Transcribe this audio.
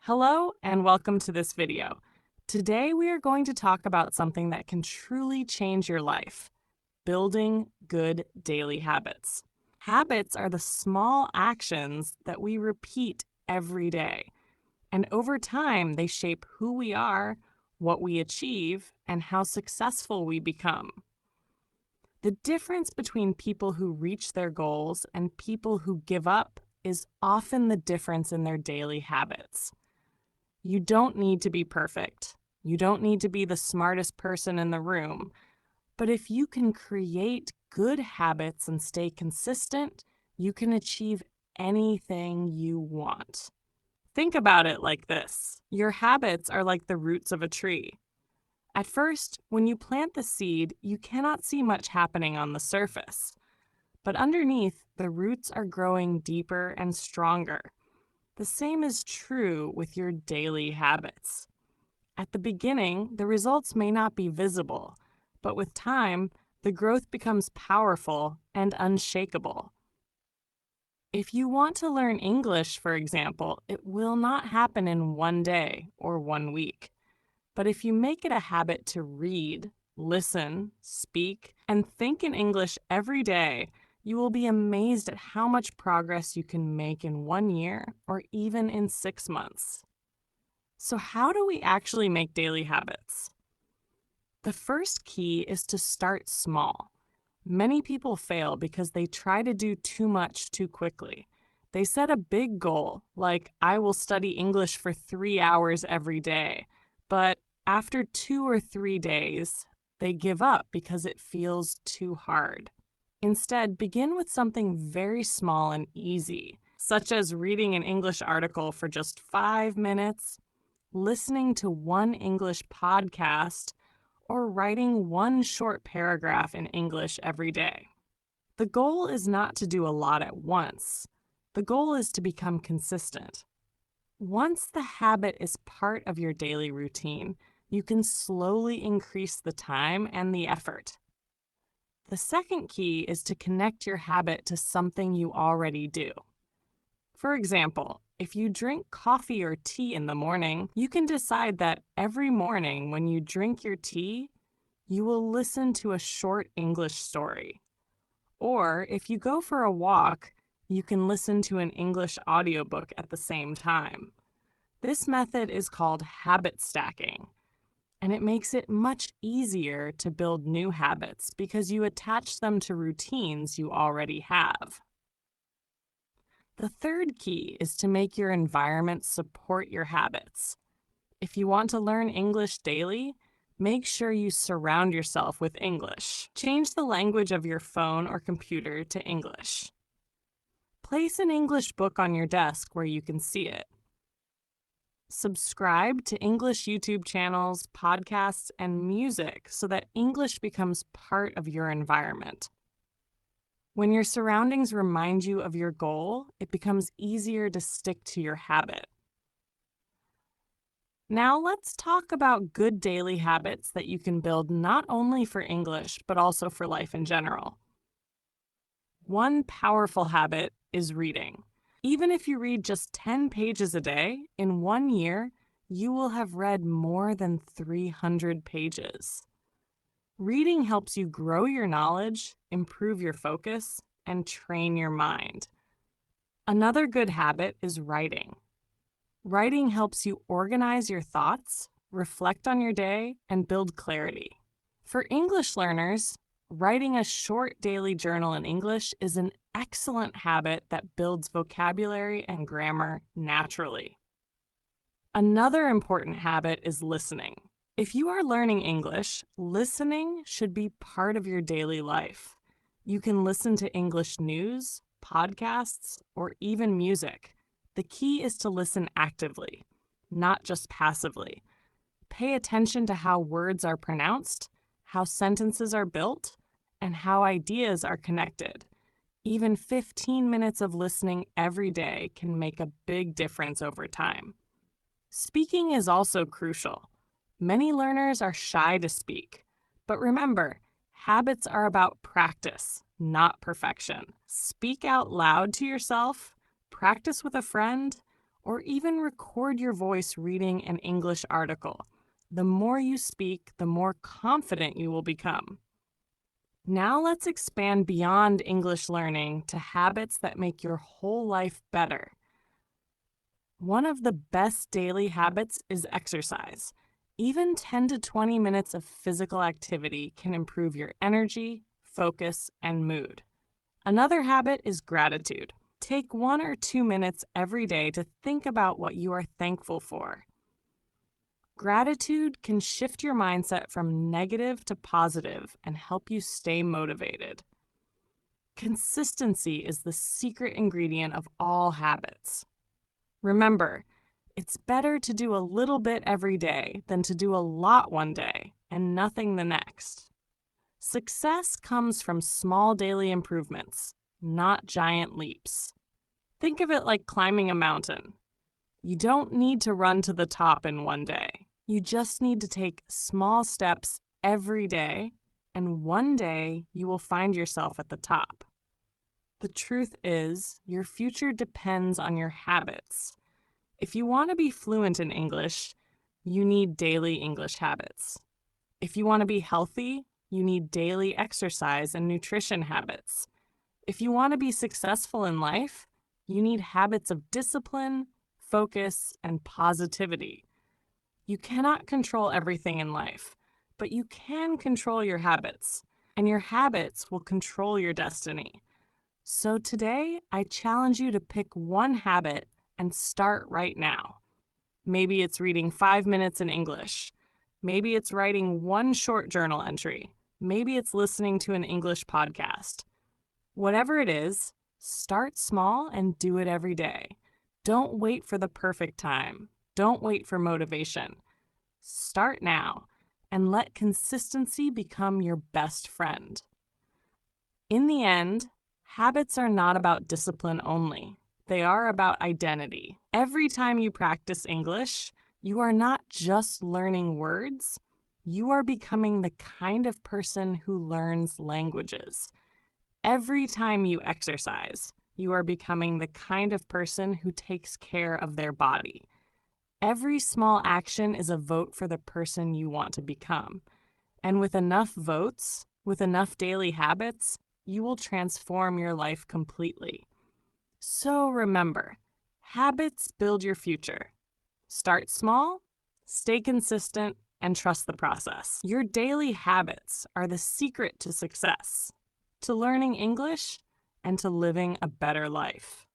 Hello and welcome to this video. Today we are going to talk about something that can truly change your life: building good daily habits. Habits are the small actions that we repeat every day, and over time they shape who we are, what we achieve, and how successful we become. The difference between people who reach their goals and people who give up is often the difference in their daily habits. You don't need to be perfect. You don't need to be the smartest person in the room. But if you can create good habits and stay consistent, you can achieve anything you want. Think about it like this. Your habits are like the roots of a tree. At first, when you plant the seed, you cannot see much happening on the surface. But underneath, the roots are growing deeper and stronger. The same is true with your daily habits. At the beginning, the results may not be visible, but with time, the growth becomes powerful and unshakable. If you want to learn English, for example, it will not happen in one day or one week. But if you make it a habit to read, listen, speak, and think in English every day, you will be amazed at how much progress you can make in 1 year or even in 6 months. So, how do we actually make daily habits? The first key is to start small. Many people fail because they try to do too much too quickly. They set a big goal, like, I will study English for 3 hours every day. But after 2 or 3 days, they give up because it feels too hard. Instead, begin with something very small and easy, such as reading an English article for just 5 minutes, listening to one English podcast, or writing one short paragraph in English every day. The goal is not to do a lot at once. The goal is to become consistent. Once the habit is part of your daily routine, you can slowly increase the time and the effort. The second key is to connect your habit to something you already do. For example, if you drink coffee or tea in the morning, you can decide that every morning when you drink your tea, you will listen to a short English story. Or if you go for a walk, you can listen to an English audiobook at the same time. This method is called habit stacking, and it makes it much easier to build new habits because you attach them to routines you already have. The third key is to make your environment support your habits. If you want to learn English daily, make sure you surround yourself with English. Change the language of your phone or computer to English. Place an English book on your desk where you can see it. Subscribe to English YouTube channels, podcasts, and music so that English becomes part of your environment. When your surroundings remind you of your goal, it becomes easier to stick to your habit. Now let's talk about good daily habits that you can build not only for English, but also for life in general. One powerful habit is reading. Even if you read just 10 pages a day, in 1 year, you will have read more than 300 pages. Reading helps you grow your knowledge, improve your focus, and train your mind. Another good habit is writing. Writing helps you organize your thoughts, reflect on your day, and build clarity. For English learners, writing a short daily journal in English is an excellent habit that builds vocabulary and grammar naturally. Another important habit is listening. If you are learning English, listening should be part of your daily life. You can listen to English news, podcasts, or even music. The key is to listen actively, not just passively. Pay attention to how words are pronounced, how sentences are built, and how ideas are connected. Even 15 minutes of listening every day can make a big difference over time. Speaking is also crucial. Many learners are shy to speak, but remember, habits are about practice, not perfection. Speak out loud to yourself, practice with a friend, or even record your voice reading an English article. The more you speak, the more confident you will become. Now let's expand beyond English learning to habits that make your whole life better. One of the best daily habits is exercise. Even 10 to 20 minutes of physical activity can improve your energy, focus, and mood. Another habit is gratitude. Take 1 or 2 minutes every day to think about what you are thankful for. Gratitude can shift your mindset from negative to positive and help you stay motivated. Consistency is the secret ingredient of all habits. Remember, it's better to do a little bit every day than to do a lot one day and nothing the next. Success comes from small daily improvements, not giant leaps. Think of it like climbing a mountain. You don't need to run to the top in one day. You just need to take small steps every day, and one day you will find yourself at the top. The truth is, your future depends on your habits. If you want to be fluent in English, you need daily English habits. If you want to be healthy, you need daily exercise and nutrition habits. If you want to be successful in life, you need habits of discipline, focus, and positivity. You cannot control everything in life, but you can control your habits, and your habits will control your destiny. So today, I challenge you to pick one habit and start right now. Maybe it's reading 5 minutes in English. Maybe it's writing one short journal entry. Maybe it's listening to an English podcast. Whatever it is, start small and do it every day. Don't wait for the perfect time. Don't wait for motivation. Start now and let consistency become your best friend. In the end, habits are not about discipline only. They are about identity. Every time you practice English, you are not just learning words, you are becoming the kind of person who learns languages. Every time you exercise, you are becoming the kind of person who takes care of their body. Every small action is a vote for the person you want to become. And with enough votes, with enough daily habits, you will transform your life completely. So remember, habits build your future. Start small, stay consistent, and trust the process. Your daily habits are the secret to success, to learning English, and to living a better life.